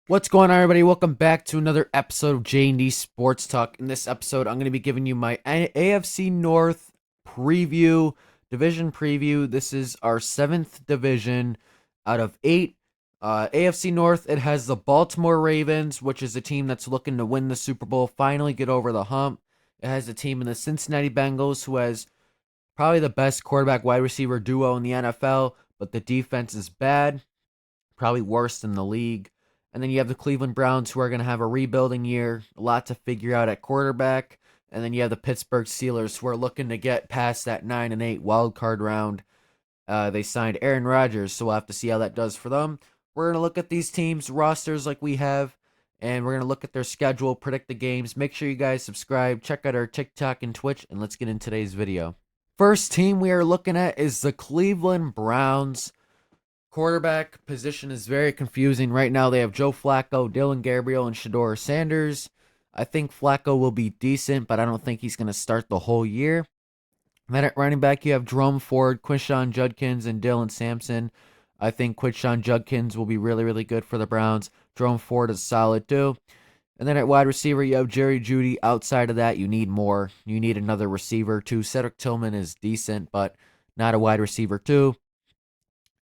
What's going on, everybody? Welcome back to another episode of J&D Sports Talk. In this episode, I'm going to be giving you my AFC North preview, division preview. This is our 7th division out of 8. AFC North, it has the Baltimore Ravens, which is a team that's looking to win the Super Bowl, finally get over the hump. It has a team in the Cincinnati Bengals, who has probably the best quarterback wide receiver duo in the NFL, but the defense is bad, probably worst in the league. And then you have the Cleveland Browns, who are going to have a rebuilding year, a lot to figure out at quarterback. And then you have the Pittsburgh Steelers, who are looking to get past that 9-8 wild card round. They signed Aaron Rodgers, so we'll have to see how that does for them. We're going to look at these teams' rosters like we have, and we're going to look at their schedule, predict the games. Make sure you guys subscribe, check out our TikTok and Twitch, and let's get in today's video. First team we are looking at is the Cleveland Browns. Quarterback position is very confusing. Right now, they have Joe Flacco, Dylan Gabriel, and Shador Sanders. I think Flacco will be decent, but I don't think he's going to start the whole year. Then at running back, you have Jerome Ford, Quinshon Judkins, and Dylan Sampson. I think Quinshon Judkins will be really, really good for the Browns. Jerome Ford is solid too. And then at wide receiver, you have Jerry Jeudy. Outside of that, you need more. You need another receiver too. Cedric Tillman is decent, but not a wide receiver too.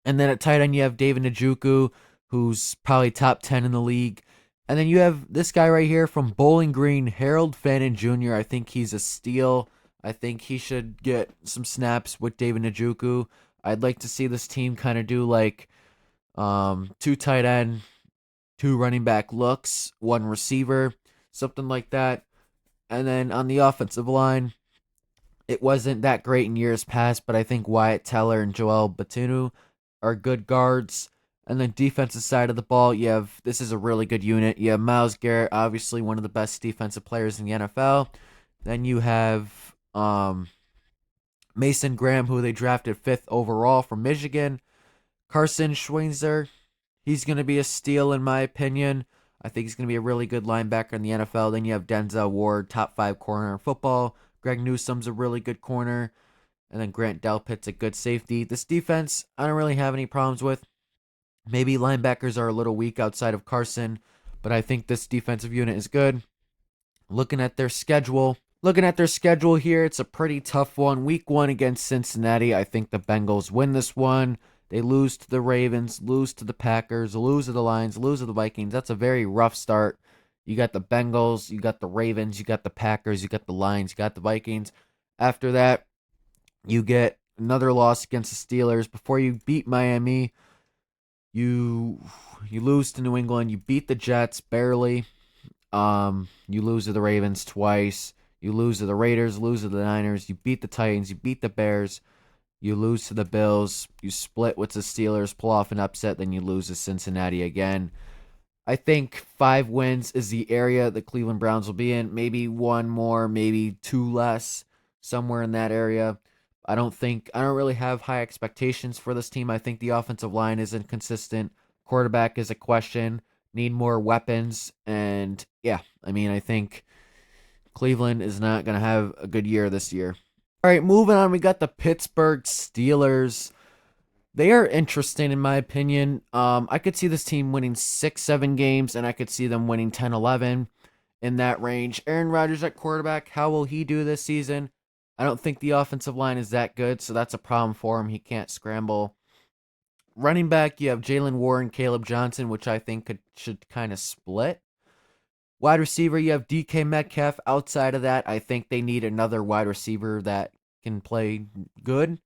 And then at tight end, you have David Njoku, who's probably top 10 in the league. And then you have this guy right here from Bowling Green, Harold Fannin Jr. I think he's a steal. I think he should get some snaps with David Njoku. I'd like to see this team kind of do like two tight end, two running back looks, one receiver, something like that. And then on the offensive line, it wasn't that great in years past, but I think Wyatt Teller and Joel Batunu are good guards. And then defensive side of the ball, this is a really good unit. You have Myles Garrett, obviously one of the best defensive players in the NFL. Then you have Mason Graham, who they drafted 5th overall from Michigan. Carson Schweitzer, he's going to be a steal in my opinion. I think he's going to be a really good linebacker in the NFL. Then you have Denzel Ward, top 5 corner in football. Greg Newsome's a really good corner. And then Grant Delpit's a good safety. This defense, I don't really have any problems with. Maybe linebackers are a little weak outside of Carson, but I think this defensive unit is good. Looking at their schedule here, it's a pretty tough one. Week 1 against Cincinnati, I think the Bengals win this one. They lose to the Ravens, lose to the Packers, lose to the Lions, lose to the Vikings. That's a very rough start. You got the Bengals, you got the Ravens, you got the Packers, you got the Lions, you got the Vikings. After that, you get another loss against the Steelers. Before you beat Miami, you lose to New England. You beat the Jets barely. You lose to the Ravens twice. You lose to the Raiders, lose to the Niners. You beat the Titans. You beat the Bears. You lose to the Bills. You split with the Steelers, pull off an upset, then you lose to Cincinnati again. I think 5 wins is the area the Cleveland Browns will be in. Maybe one more, maybe 2 less, somewhere in that area. I don't really have high expectations for this team. I think the offensive line is inconsistent. Quarterback is a question. Need more weapons. And yeah, I think Cleveland is not going to have a good year this year. All right, moving on. We got the Pittsburgh Steelers. They are interesting in my opinion. I could see this team winning 6-7 games, and I could see them winning 10-11 in that range. Aaron Rodgers at quarterback, how will he do this season? I don't think the offensive line is that good, so that's a problem for him. He can't scramble. Running back, you have Jalen Warren, Caleb Johnson, which I think should kind of split. Wide receiver, you have DK Metcalf. Outside of that, I think they need another wide receiver that can play good.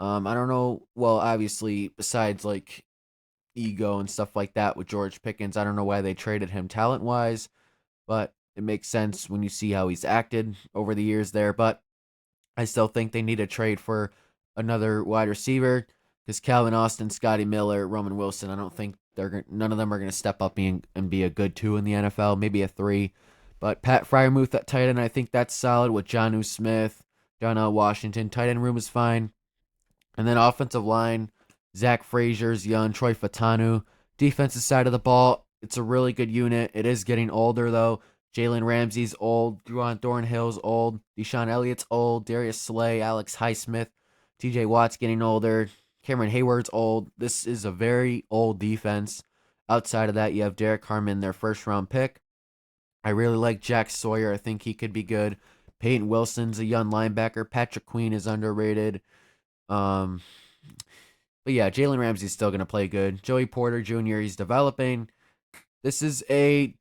I don't know. Well, obviously, besides like ego and stuff like that with George Pickens, I don't know why they traded him talent wise, but it makes sense when you see how he's acted over the years there. But I still think they need a trade for another wide receiver because Calvin Austin, Scotty Miller, Roman Wilson, I don't think none of them are going to step up and be a good 2 in the NFL, maybe a 3. But Pat Fryermuth at tight end, I think that's solid with Jonnu Smith, Donnell Washington. Tight end room is fine. And then offensive line, Zach Frazier's young, Troy Fatanu. Defensive side of the ball, it's a really good unit. It is getting older, though. Jalen Ramsey's old. Juwan Thornhill's old. Deshaun Elliott's old. Darius Slay, Alex Highsmith. TJ Watt's getting older. Cameron Hayward's old. This is a very old defense. Outside of that, you have Derek Harmon, their first round pick. I really like Jack Sawyer. I think he could be good. Peyton Wilson's a young linebacker. Patrick Queen is underrated. Um, but yeah, Jalen Ramsey's still going to play good. Joey Porter Jr., he's developing. This is a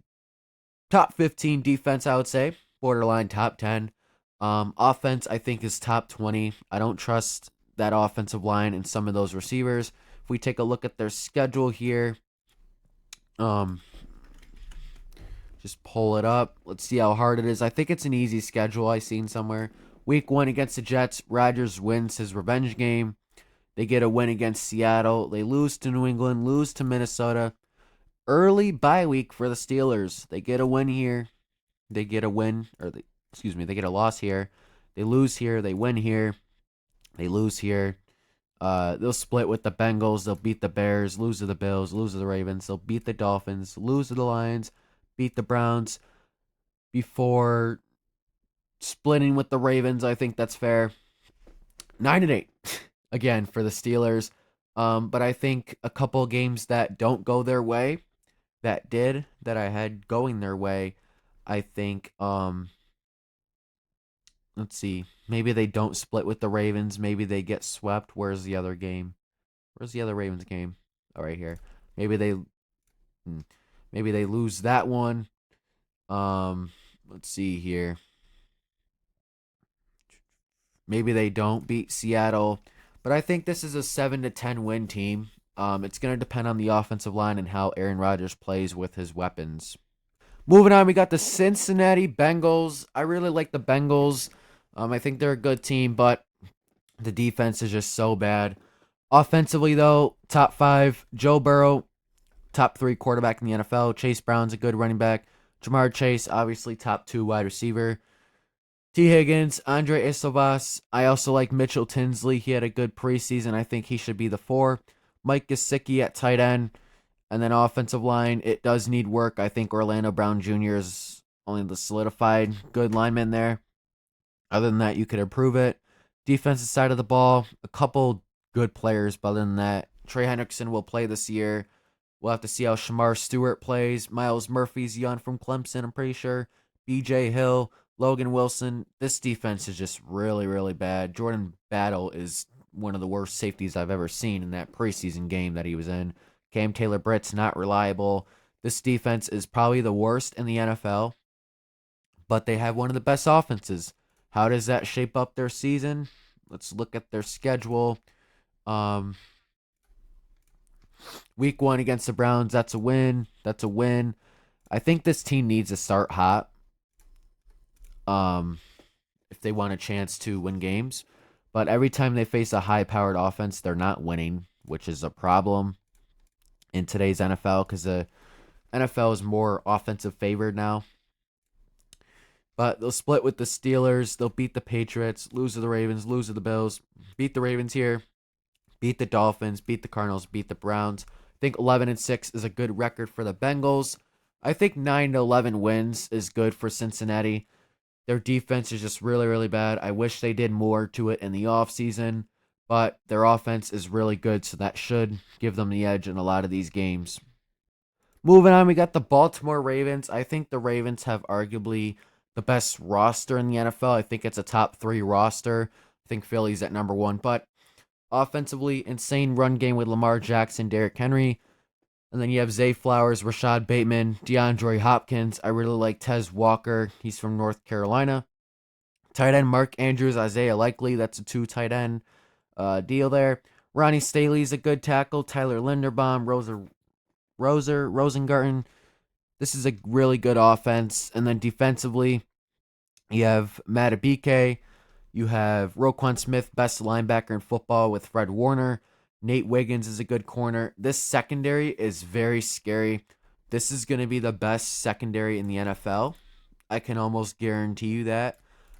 top 15 defense, I would say. Borderline top 10. Offense, I think, is top 20. I don't trust that offensive line and some of those receivers. If we take a look at their schedule here, um, just pull it up. Let's see how hard it is. I think it's an easy schedule I seen somewhere. Week 1 against the Jets, Rodgers wins his revenge game. They get a win against Seattle. They lose to New England, lose to Minnesota. Early bye week for the Steelers. They get a win here. They get a win, they get a loss here. They lose here. They win here. They lose here. They'll split with the Bengals. They'll beat the Bears, lose to the Bills, lose to the Ravens. They'll beat the Dolphins, lose to the Lions, beat the Browns before splitting with the Ravens. I think that's fair. 9-8 again for the Steelers. But I think a couple games that don't go their way, that I had going their way, I think let's see. Maybe they don't split with the Ravens. Maybe they get swept. Where's the other game? Where's the other Ravens game? Oh, right here. Maybe they maybe they lose that one. Let's see here. Maybe they don't beat Seattle, but I think this is a 7-10 win team. It's going to depend on the offensive line and how Aaron Rodgers plays with his weapons. Moving on, we got the Cincinnati Bengals. I really like the Bengals. I think they're a good team, but the defense is just so bad. Offensively, though, top 5, Joe Burrow, top 3 quarterback in the NFL. Chase Brown's a good running back. Jamar Chase, obviously top 2 wide receiver. T. Higgins, Andre Isovas. I also like Mitchell Tinsley. He had a good preseason. I think he should be the 4. Mike Gesicki at tight end. And then offensive line, it does need work. I think Orlando Brown Jr. is only the solidified good lineman there. Other than that, you could improve it. Defensive side of the ball, a couple good players, but other than that, Trey Hendrickson will play this year. We'll have to see how Shamar Stewart plays. Miles Murphy's young from Clemson, I'm pretty sure. BJ Hill, Logan Wilson. This defense is just really, really bad. Jordan Battle is one of the worst safeties I've ever seen in that preseason game that he was in. Cam Taylor-Britt's not reliable. This defense is probably the worst in the NFL, but they have one of the best offenses. How does that shape up their season? Let's look at their schedule. Week 1 against the Browns, that's a win. That's a win. I think this team needs to start hot if they want a chance to win games. But every time they face a high-powered offense, they're not winning, which is a problem in today's NFL because the NFL is more offensive favored now. But they'll split with the Steelers. They'll beat the Patriots, lose to the Ravens, lose to the Bills, beat the Ravens here, beat the Dolphins, beat the Cardinals, beat the Browns. I think 11-6 is a good record for the Bengals. I think 9-11 wins is good for Cincinnati. Their defense is just really, really bad. I wish they did more to it in the offseason, but their offense is really good, so that should give them the edge in a lot of these games. Moving on, we got the Baltimore Ravens. I think the Ravens have arguably the best roster in the NFL. I think it's a top 3 roster. I think Philly's at number 1, but offensively, insane run game with Lamar Jackson, Derrick Henry. And then you have Zay Flowers, Rashad Bateman, DeAndre Hopkins. I really like Tez Walker. He's from North Carolina. Tight end Mark Andrews, Isaiah Likely. That's a 2 tight end deal there. Ronnie Staley's a good tackle. Tyler Linderbaum, Rosengarten. This is a really good offense. And then defensively, you have Matt Abike. You have Roquan Smith, best linebacker in football with Fred Warner. Nate Wiggins is a good corner. This secondary is very scary. This is going to be the best secondary in the NFL. I can almost guarantee you that.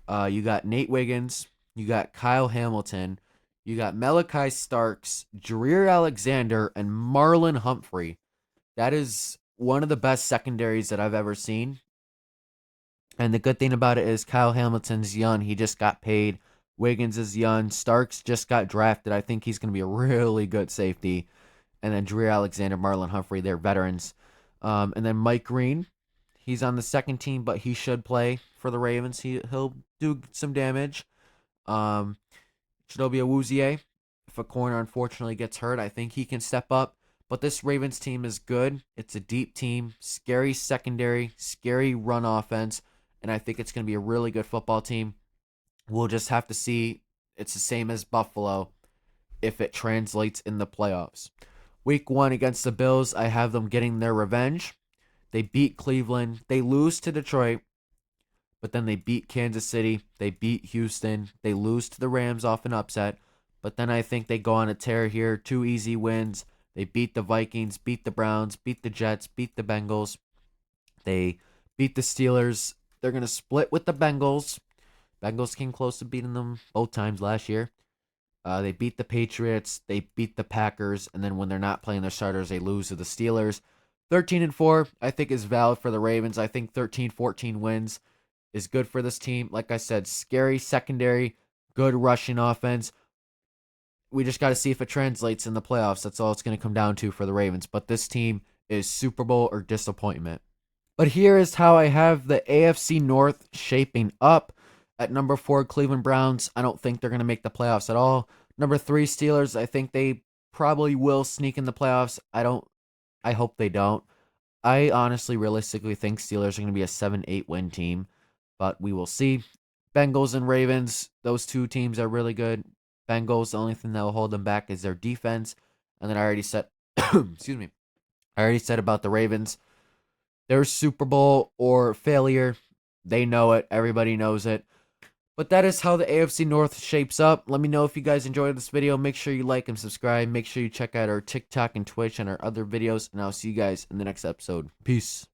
You got Nate Wiggins. You got Kyle Hamilton. You got Malachi Starks, Jareer Alexander, and Marlon Humphrey. That is one of the best secondaries that I've ever seen. And the good thing about it is Kyle Hamilton's young. He just got paid. Wiggins is young. Starks just got drafted. I think he's going to be a really good safety. and then Drew Alexander, Marlon Humphrey, they're veterans. And then Mike Green, he's on the second team, but he should play for the Ravens. He'll do some damage. Um, Chidobe Awuzie, if a corner unfortunately gets hurt, I think he can step up. But this Ravens team is good. It's a deep team, scary secondary, scary run offense, and I think it's going to be a really good football team. We'll just have to see. It's the same as Buffalo if it translates in the playoffs. Week 1 against the Bills, I have them getting their revenge. They beat Cleveland. They lose to Detroit, but then they beat Kansas City. They beat Houston. They lose to the Rams off an upset, but then I think they go on a tear here. 2 easy wins. They beat the Vikings, beat the Browns, beat the Jets, beat the Bengals. They beat the Steelers. They're going to split with the Bengals. Bengals came close to beating them both times last year. They beat the Patriots. They beat the Packers. And then when they're not playing their starters, they lose to the Steelers. 13-4, I think, is valid for the Ravens. I think 13-14 wins is good for this team. Like I said, scary secondary, good rushing offense. We just got to see if it translates in the playoffs. That's all it's going to come down to for the Ravens. But this team is Super Bowl or disappointment. But here is how I have the AFC North shaping up. At number 4, Cleveland Browns. I don't think they're going to make the playoffs at all. Number 3, Steelers. I think they probably will sneak in the playoffs. I hope they don't. I honestly, realistically think Steelers are going to be a 7-8 win team, but we will see. Bengals and Ravens, those two teams are really good. Bengals, the only thing that will hold them back is their defense. And then I already said, excuse me, I already said about the Ravens. They're Super Bowl or failure. They know it. Everybody knows it. But that is how the AFC North shapes up. Let me know if you guys enjoyed this video. Make sure you like and subscribe. Make sure you check out our TikTok and Twitch and our other videos. And I'll see you guys in the next episode. Peace.